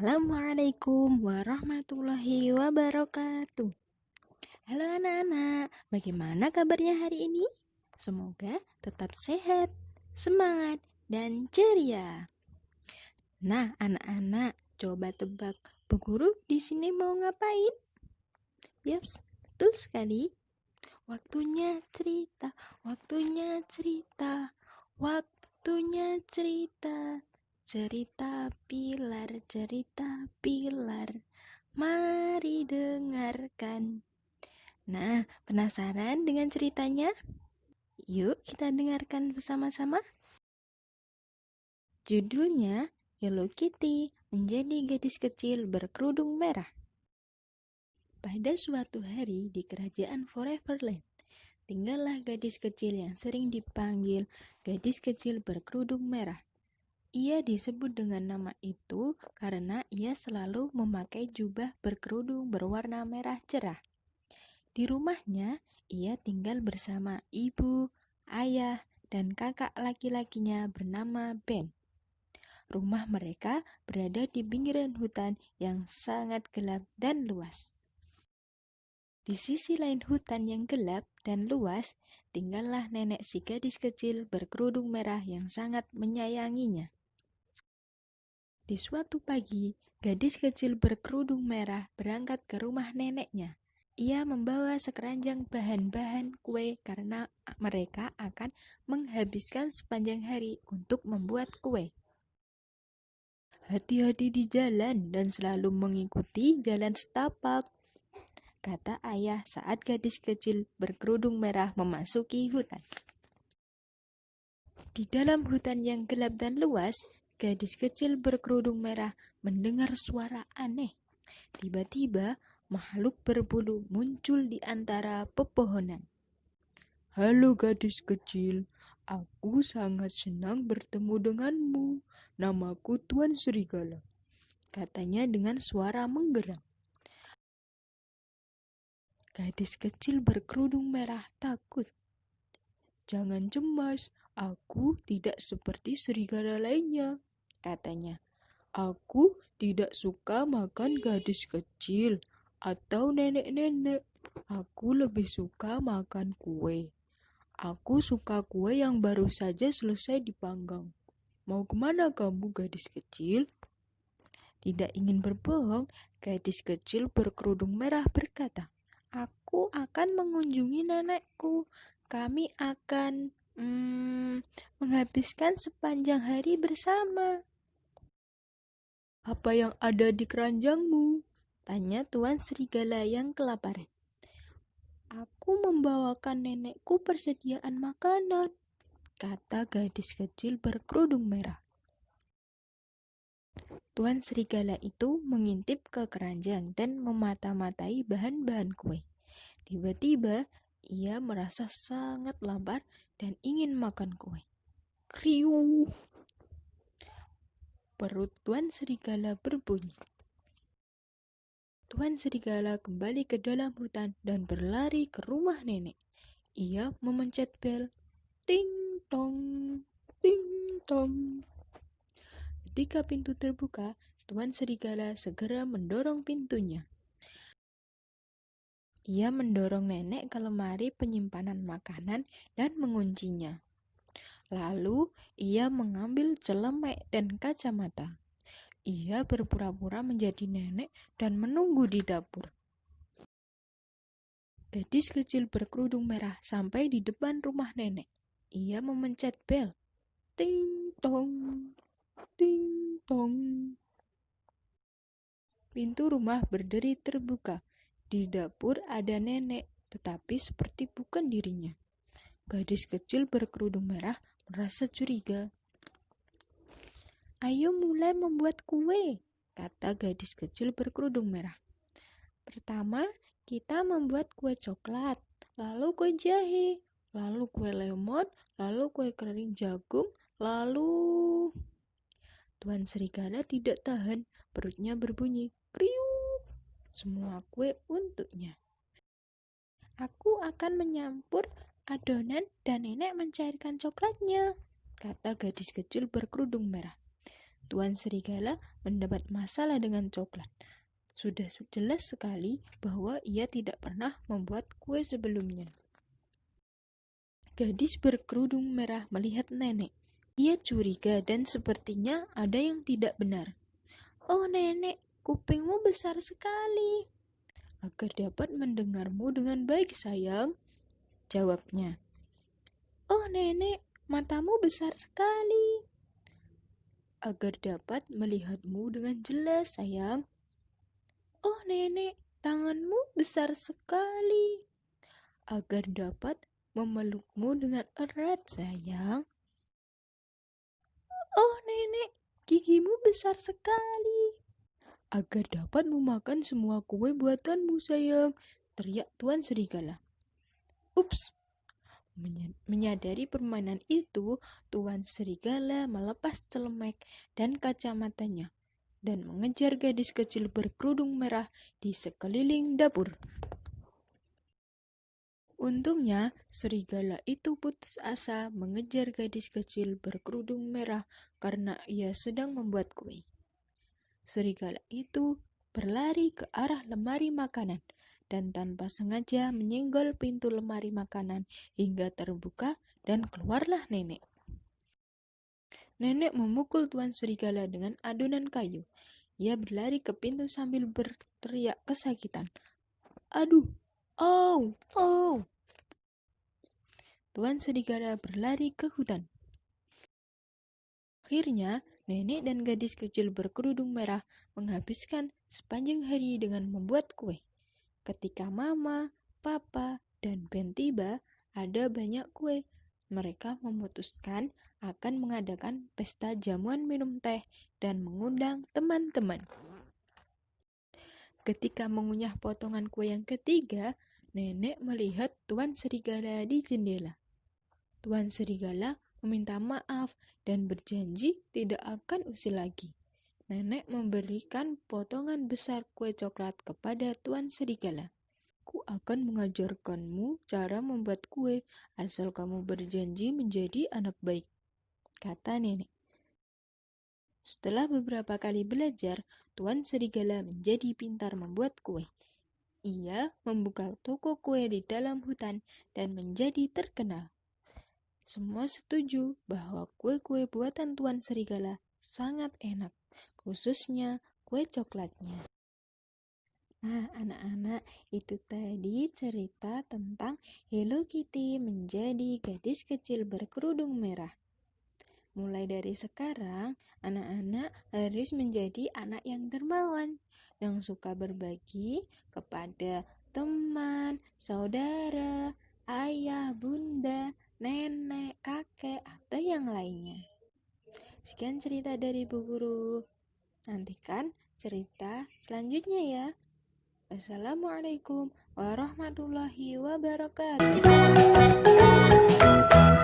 Assalamualaikum warahmatullahi wabarakatuh. Halo anak-anak, bagaimana kabarnya hari ini? Semoga tetap sehat, semangat, dan ceria. Nah, anak-anak, coba tebak, Bu Guru di sini mau ngapain? Yaps, betul sekali. Waktunya cerita, waktunya cerita, waktunya cerita. Cerita pilar, mari dengarkan. Nah, penasaran dengan ceritanya? Yuk kita dengarkan bersama-sama. Judulnya, Hello Kitty menjadi gadis kecil berkerudung merah. Pada suatu hari di kerajaan Foreverland, tinggallah gadis kecil yang sering dipanggil gadis kecil berkerudung merah. Ia disebut dengan nama itu karena ia selalu memakai jubah berkerudung berwarna merah cerah. Di rumahnya, ia tinggal bersama ibu, ayah, dan kakak laki-lakinya bernama Ben. Rumah mereka berada di pinggiran hutan yang sangat gelap dan luas. Di sisi lain hutan yang gelap dan luas, tinggallah nenek si gadis kecil berkerudung merah yang sangat menyayanginya. Di suatu pagi, gadis kecil berkerudung merah berangkat ke rumah neneknya. Ia membawa sekeranjang bahan-bahan kue karena mereka akan menghabiskan sepanjang hari untuk membuat kue. Hati-hati di jalan dan selalu mengikuti jalan setapak, kata ayah saat gadis kecil berkerudung merah memasuki hutan. Di dalam hutan yang gelap dan luas, gadis kecil berkerudung merah mendengar suara aneh. Tiba-tiba, makhluk berbulu muncul di antara pepohonan. Halo gadis kecil, aku sangat senang bertemu denganmu. Namaku Tuan Serigala, katanya dengan suara menggeram. Gadis kecil berkerudung merah takut. Jangan cemas, aku tidak seperti serigala lainnya, katanya. Aku tidak suka makan gadis kecil atau nenek-nenek. Aku lebih suka makan kue. Aku suka kue yang baru saja selesai dipanggang. Mau kemana kamu, gadis kecil? Tidak ingin berbohong, gadis kecil berkerudung merah berkata, aku akan mengunjungi nenekku. Kami akan menghabiskan sepanjang hari bersama. Apa yang ada di keranjangmu? Tanya Tuan Serigala yang kelaparan. Aku membawakan nenekku persediaan makanan, kata gadis kecil berkerudung merah. Tuan Serigala itu mengintip ke keranjang dan memata-matai bahan-bahan kue. Tiba-tiba, ia merasa sangat lapar dan ingin makan kue. Kriuh! Perut Tuan Serigala berbunyi. Tuan Serigala kembali ke dalam hutan dan berlari ke rumah nenek. Ia memencet bel. Ting tong, ting tong. Ketika pintu terbuka, Tuan Serigala segera mendorong pintunya. Ia mendorong nenek ke lemari penyimpanan makanan dan menguncinya. Lalu, ia mengambil celemek dan kacamata. Ia berpura-pura menjadi nenek dan menunggu di dapur. Gadis kecil berkerudung merah sampai di depan rumah nenek. Ia memencet bel. Ting tong, ting tong. Pintu rumah berderi terbuka. Di dapur ada nenek, tetapi seperti bukan dirinya. Gadis kecil berkerudung merah merasa curiga. Ayo mulai membuat kue, kata gadis kecil berkerudung merah. Pertama, kita membuat kue coklat, lalu kue jahe, lalu kue lemon, lalu kue kering jagung, lalu... Tuan Serigala tidak tahan, perutnya berbunyi, kriuk. Semua kue untuknya. Aku akan menyampur adonan dan nenek mencairkan coklatnya, kata gadis kecil berkerudung merah. Tuan Serigala mendapat masalah dengan coklat. Sudah jelas sekali bahwa ia tidak pernah membuat kue sebelumnya. Gadis berkerudung merah melihat nenek. Ia curiga dan sepertinya ada yang tidak benar. "Oh nenek, kupingmu besar sekali." "Agar dapat mendengarmu dengan baik sayang," jawabnya. "Oh nenek, matamu besar sekali." "Agar dapat melihatmu dengan jelas sayang." "Oh nenek, tanganmu besar sekali." "Agar dapat memelukmu dengan erat sayang." "Oh nenek, gigimu besar sekali." "Agar dapat memakan semua kue buatanmu sayang," teriak Tuan Serigala. Ups! Menyadari permainan itu, Tuan Serigala melepas celemek dan kacamatanya dan mengejar gadis kecil berkerudung merah di sekeliling dapur. Untungnya, serigala itu putus asa mengejar gadis kecil berkerudung merah karena ia sedang membuat kue. Serigala itu berlari ke arah lemari makanan dan tanpa sengaja menyenggol pintu lemari makanan hingga terbuka dan keluarlah nenek. Nenek memukul Tuan Serigala dengan adonan kayu. Ia berlari ke pintu sambil berteriak kesakitan. "Aduh! Au! Au!" Tuan Serigala berlari ke hutan. Akhirnya, nenek dan gadis kecil berkerudung merah menghabiskan sepanjang hari dengan membuat kue. Ketika Mama, Papa, dan Ben tiba, ada banyak kue. Mereka memutuskan akan mengadakan pesta jamuan minum teh dan mengundang teman-teman. Ketika mengunyah potongan kue yang ketiga, nenek melihat Tuan Serigala di jendela. Tuan Serigala meminta maaf dan berjanji tidak akan usil lagi. Nenek memberikan potongan besar kue coklat kepada Tuan Serigala. "Aku akan mengajarkanmu cara membuat kue asal kamu berjanji menjadi anak baik," kata nenek. Setelah beberapa kali belajar, Tuan Serigala menjadi pintar membuat kue. Ia membuka toko kue di dalam hutan dan menjadi terkenal. Semua setuju bahwa kue-kue buatan Tuan Serigala sangat enak, khususnya kue coklatnya. Nah, anak-anak, itu tadi cerita tentang Hello Kitty menjadi gadis kecil berkerudung merah. Mulai dari sekarang, anak-anak harus menjadi anak yang dermawan, yang suka berbagi kepada teman, saudara, ayah, bunda, nenek, kakek, atau yang lainnya. Sekian cerita dari Bu Guru. Nantikan cerita selanjutnya ya. Wassalamualaikum warahmatullahi wabarakatuh.